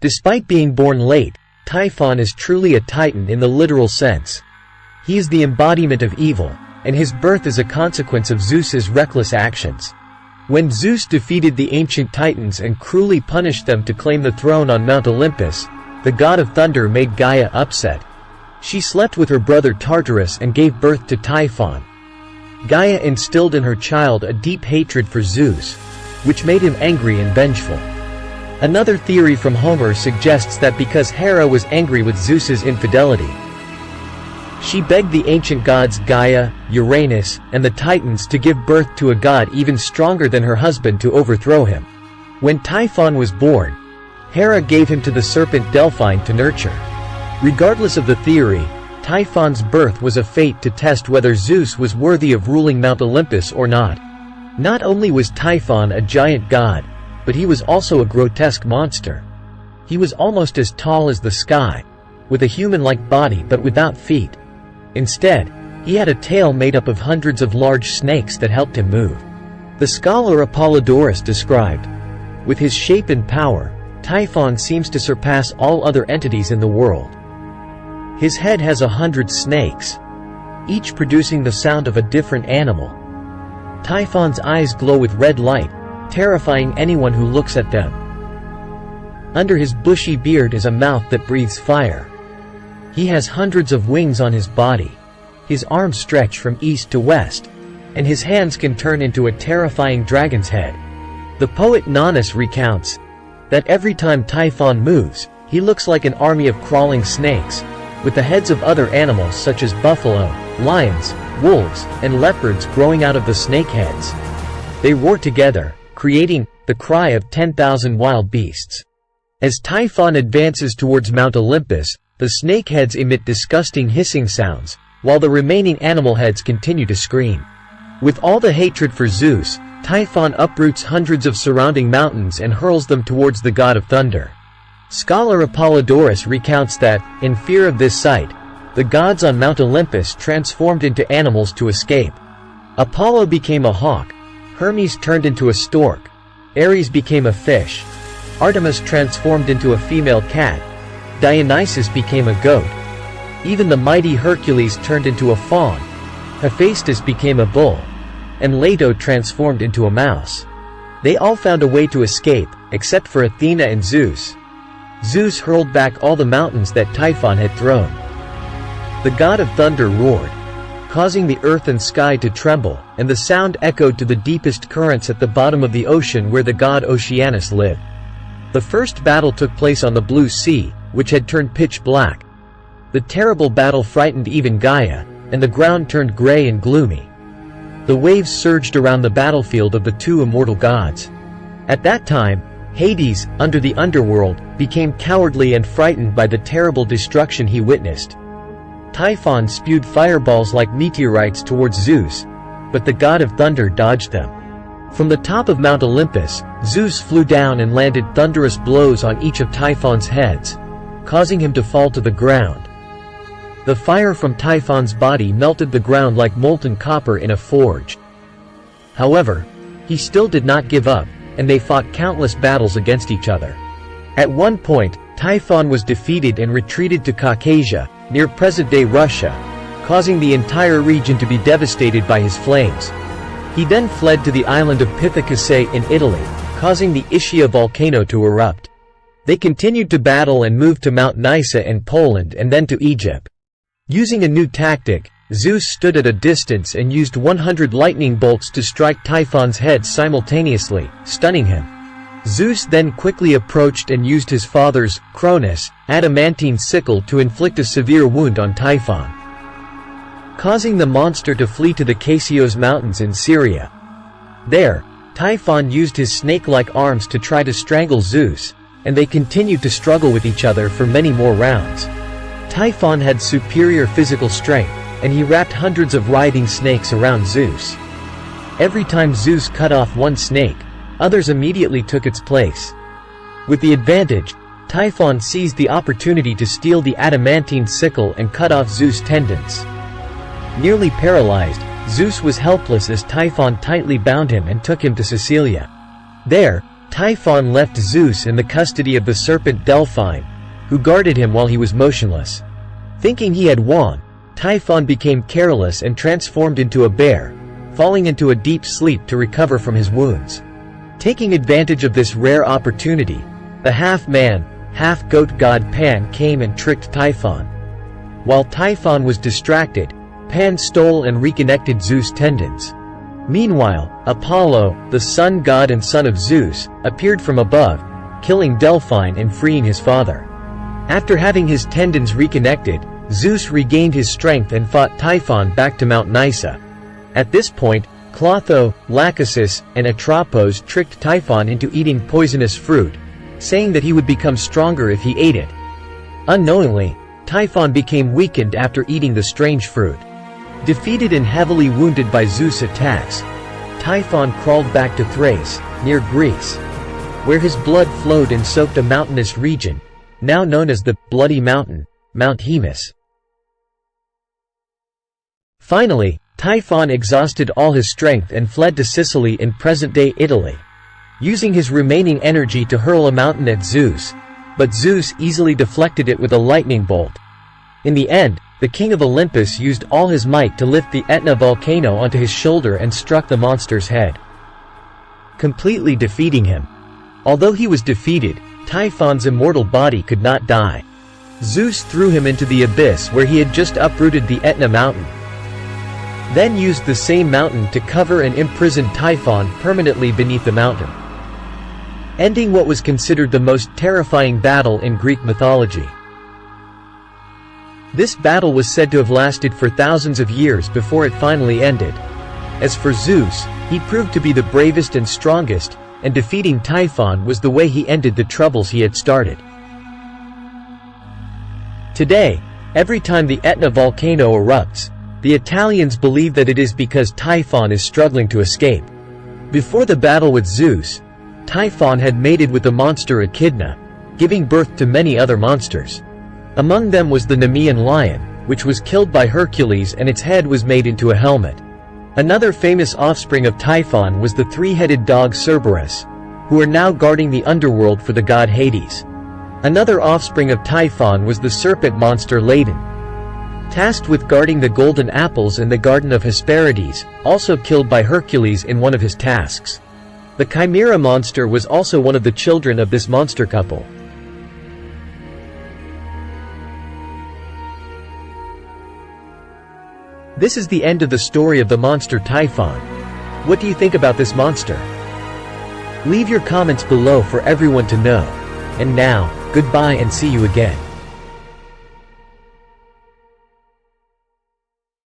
Despite being born late, Typhon is truly a titan in the literal sense. He is the embodiment of evil, and his birth is a consequence of Zeus's reckless actions. When Zeus defeated the ancient titans and cruelly punished them to claim the throne on Mount Olympus, the god of thunder made Gaia upset. She slept with her brother Tartarus and gave birth to Typhon. Gaia instilled in her child a deep hatred for Zeus, which made him angry and vengeful. Another theory from Homer suggests that because Hera was angry with Zeus's infidelity, she begged the ancient gods Gaia, Uranus, and the Titans to give birth to a god even stronger than her husband to overthrow him. When Typhon was born, Hera gave him to the serpent Delphine to nurture. Regardless of the theory, Typhon's birth was a fate to test whether Zeus was worthy of ruling Mount Olympus or not. Not only was Typhon a giant god, but he was also a grotesque monster. He was almost as tall as the sky, with a human-like body but without feet. Instead, he had a tail made up of hundreds of large snakes that helped him move. The scholar Apollodorus described, "With his shape and power, Typhon seems to surpass all other entities in the world. His head has 100 snakes, each producing the sound of a different animal. Typhon's eyes glow with red light, terrifying anyone who looks at them. Under his bushy beard is a mouth that breathes fire. He has hundreds of wings on his body. His arms stretch from east to west, and his hands can turn into a terrifying dragon's head." The poet Nonnus recounts that every time Typhon moves, he looks like an army of crawling snakes, with the heads of other animals such as buffalo, lions, wolves, and leopards growing out of the snake heads. They roar together, creating the cry of 10,000 wild beasts. As Typhon advances towards Mount Olympus, the snake heads emit disgusting hissing sounds, while the remaining animal heads continue to scream. With all the hatred for Zeus, Typhon uproots hundreds of surrounding mountains and hurls them towards the god of thunder. Scholar Apollodorus recounts that, in fear of this sight, the gods on Mount Olympus transformed into animals to escape. Apollo became a hawk, Hermes turned into a stork, Ares became a fish, Artemis transformed into a female cat, Dionysus became a goat. Even the mighty Hercules turned into a fawn, Hephaestus became a bull, and Leto transformed into a mouse. They all found a way to escape, except for Athena and Zeus. Zeus hurled back all the mountains that Typhon had thrown. The god of thunder roared, causing the earth and sky to tremble, and the sound echoed to the deepest currents at the bottom of the ocean where the god Oceanus lived. The first battle took place on the Blue Sea, which had turned pitch black. The terrible battle frightened even Gaia, and the ground turned gray and gloomy. The waves surged around the battlefield of the two immortal gods. At that time, Hades, under the underworld, became cowardly and frightened by the terrible destruction he witnessed. Typhon spewed fireballs like meteorites towards Zeus, but the god of thunder dodged them. From the top of Mount Olympus, Zeus flew down and landed thunderous blows on each of Typhon's heads, causing him to fall to the ground. The fire from Typhon's body melted the ground like molten copper in a forge. However, he still did not give up, and they fought countless battles against each other. At one point, Typhon was defeated and retreated to Caucasia, near present-day Russia, causing the entire region to be devastated by his flames. He then fled to the island of Pithecusae in Italy, causing the Ischia volcano to erupt. They continued to battle and moved to Mount Nysa in Poland and then to Egypt. Using a new tactic, Zeus stood at a distance and used 100 lightning bolts to strike Typhon's head simultaneously, stunning him. Zeus then quickly approached and used his father's, Cronus, adamantine sickle to inflict a severe wound on Typhon, causing the monster to flee to the Cassios Mountains in Syria. There, Typhon used his snake-like arms to try to strangle Zeus, and they continued to struggle with each other for many more rounds. Typhon had superior physical strength, and he wrapped hundreds of writhing snakes around Zeus. Every time Zeus cut off one snake, others immediately took its place. With the advantage, Typhon seized the opportunity to steal the adamantine sickle and cut off Zeus' tendons. Nearly paralyzed, Zeus was helpless as Typhon tightly bound him and took him to Sicilia. There, Typhon left Zeus in the custody of the serpent Delphine, who guarded him while he was motionless. Thinking he had won, Typhon became careless and transformed into a bear, falling into a deep sleep to recover from his wounds. Taking advantage of this rare opportunity, the half-man, half-goat god Pan came and tricked Typhon. While Typhon was distracted, Pan stole and reconnected Zeus' tendons. Meanwhile, Apollo, the sun god and son of Zeus, appeared from above, killing Delphine and freeing his father. After having his tendons reconnected, Zeus regained his strength and fought Typhon back to Mount Nysa. At this point, Clotho, Lachesis, and Atropos tricked Typhon into eating poisonous fruit, saying that he would become stronger if he ate it. Unknowingly, Typhon became weakened after eating the strange fruit. Defeated and heavily wounded by Zeus' attacks, Typhon crawled back to Thrace, near Greece, where his blood flowed and soaked a mountainous region, now known as the Bloody Mountain, Mount Haemus. Finally, Typhon exhausted all his strength and fled to Sicily in present-day Italy, using his remaining energy to hurl a mountain at Zeus, but Zeus easily deflected it with a lightning bolt. In the end, the king of Olympus used all his might to lift the Etna volcano onto his shoulder and struck the monster's head, completely defeating him. Although he was defeated, Typhon's immortal body could not die. Zeus threw him into the abyss where he had just uprooted the Etna mountain, then used the same mountain to cover and imprison Typhon permanently beneath the mountain, ending what was considered the most terrifying battle in Greek mythology. This battle was said to have lasted for thousands of years before it finally ended. As for Zeus, he proved to be the bravest and strongest, and defeating Typhon was the way he ended the troubles he had started. Today, every time the Etna volcano erupts, the Italians believe that it is because Typhon is struggling to escape. Before the battle with Zeus, Typhon had mated with the monster Echidna, giving birth to many other monsters. Among them was the Nemean lion, which was killed by Hercules and its head was made into a helmet. Another famous offspring of Typhon was the three-headed dog Cerberus, who are now guarding the underworld for the god Hades. Another offspring of Typhon was the serpent monster Ladon, tasked with guarding the golden apples in the Garden of Hesperides, also killed by Hercules in one of his tasks. The Chimera monster was also one of the children of this monster couple. This is the end of the story of the monster Typhon. What do you think about this monster? Leave your comments below for everyone to know. And now, goodbye and see you again.